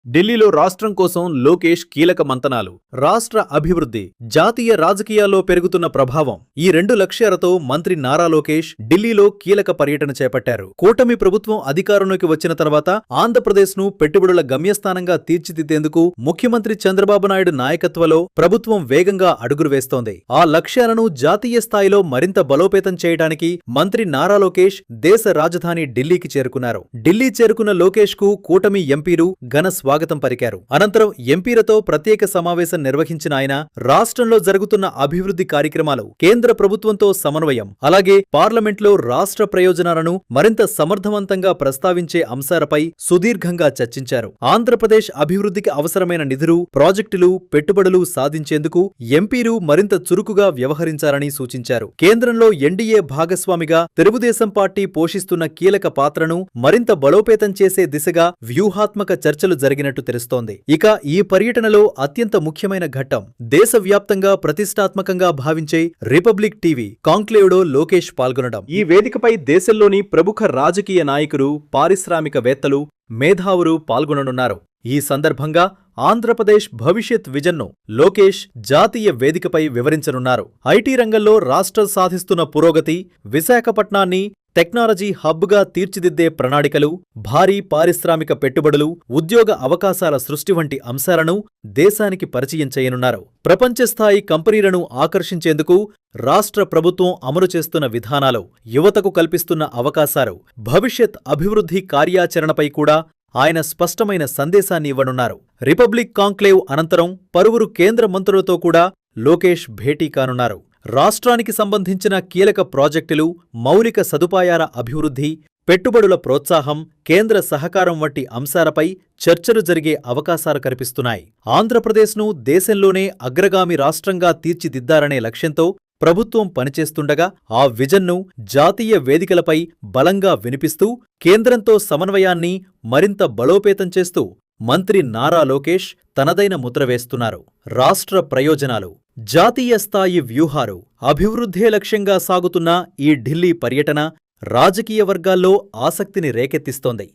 ఢిల్లీలో రాష్ట్రం కోసం లోకేష్ కీలక మంతనాలు. రాష్ట్ర అభివృద్ధి, జాతీయ రాజకీయాల్లో పెరుగుతున్న ప్రభావం. ఈ రెండు లక్ష్యాలతో మంత్రి నారా లోకేష్ ఢిల్లీలో కీలక పర్యటన చేపట్టారు. కూటమి ప్రభుత్వం అధికారంలోకి వచ్చిన తర్వాత ఆంధ్రప్రదేశ్ను పెట్టుబడుల గమ్యస్థానంగా తీర్చిదిద్దేందుకు ముఖ్యమంత్రి చంద్రబాబు నాయుడు నాయకత్వంలో ప్రభుత్వం వేగంగా అడుగులు వేస్తోంది. ఆ లక్ష్యాలను జాతీయ స్థాయిలో మరింత బలోపేతం చేయడానికి మంత్రి నారా లోకేష్ దేశ రాజధాని ఢిల్లీకి చేరుకున్నారు. ఢిల్లీ చేరుకున్న లోకేష్ కు కూటమి ఎంపీలు ఘన స్వాగతం పలికారు. అనంతరం ఎంపీలతో ప్రత్యేక సమావేశం నిర్వహించిన ఆయన రాష్ట్రంలో జరుగుతున్న అభివృద్ధి కార్యక్రమాలు, కేంద్ర ప్రభుత్వంతో సమన్వయం, అలాగే పార్లమెంట్లో రాష్ట్ర ప్రయోజనాలను మరింత సమర్థవంతంగా ప్రస్తావించే అంశాలపై సుదీర్ఘంగా చర్చించారు. ఆంధ్రప్రదేశ్ అభివృద్ధికి అవసరమైన నిధులు, ప్రాజెక్టులు, పెట్టుబడులు సాధించేందుకు ఎంపీలు మరింత చురుకుగా వ్యవహరించాలని సూచించారు. కేంద్రంలో ఎన్డీఏ భాగస్వామిగా తెలుగుదేశం పార్టీ పోషిస్తున్న కీలక పాత్రను మరింత బలోపేతం చేసే దిశగా వ్యూహాత్మక చర్చలు జరిగినట్టు తెలుస్తోంది. ఇక ఈ పర్యటనలో అత్యంత ముఖ్యమైన ఘట్టం దేశవ్యాప్తంగా ప్రతిష్టాత్మకంగా భావించే రిపబ్లిక్ టీవీ కాంక్లేవ్లో లోకేష్ పాల్గొనడం. ఈ వేదికపై దేశంలోని ప్రముఖ రాజకీయ నాయకులు, పారిశ్రామికవేత్తలు, మేధావులు పాల్గొననున్నారు. ఈ సందర్భంగా ఆంధ్రప్రదేశ్ భవిష్యత్ విజన్ను లోకేష్ జాతీయ వేదికపై వివరించనున్నారు. ఐటీ రంగంలో రాష్ట్రం సాధిస్తున్న పురోగతి, విశాఖపట్నాన్ని టెక్నాలజీ హబ్గా తీర్చిదిద్దే ప్రణాళికలు, భారీ పారిశ్రామిక పెట్టుబడులు, ఉద్యోగ అవకాశాల సృష్టి వంటి అంశాలను దేశానికి పరిచయం చేయనున్నారు. ప్రపంచస్థాయి కంపెనీలను ఆకర్షించేందుకు రాష్ట్ర ప్రభుత్వం అమలు చేస్తున్న విధానాలు, యువతకు కల్పిస్తున్న అవకాశాలు, భవిష్యత్ అభివృద్ధి కార్యాచరణపై కూడా ఆయన స్పష్టమైన సందేశాన్ని ఇవ్వనున్నారు. రిపబ్లిక్ కాంక్లేవ్ అనంతరం పలువురు కేంద్ర మంత్రులతో కూడా లోకేష్ భేటీ కానున్నారు. రాష్ట్రానికి సంబంధించిన కీలక ప్రాజెక్టులు, మౌలిక సదుపాయాల అభివృద్ధి, పెట్టుబడుల ప్రోత్సాహం, కేంద్ర సహకారం వంటి అంశాలపై చర్చలు జరిగే అవకాశాలు కనిపిస్తున్నాయి. ఆంధ్రప్రదేశ్ను దేశంలోనే అగ్రగామి రాష్ట్రంగా తీర్చిదిద్దారనే లక్ష్యంతో ప్రభుత్వం పనిచేస్తుండగా ఆ విజన్ను జాతీయ వేదికలపై బలంగా వినిపిస్తూ కేంద్రంతో సమన్వయాన్ని మరింత బలోపేతం చేస్తూ మంత్రి నారా లోకేష్ తనదైన ముద్ర వేస్తున్నారు. రాష్ట్ర ప్రయోజనాలు, జాతీయ స్థాయి వ్యూహాలు, అభివృద్ధే లక్ష్యంగా సాగుతున్న ఈ ఢిల్లీ పర్యటన రాజకీయ వర్గాల్లో ఆసక్తిని రేకెత్తిస్తోంది.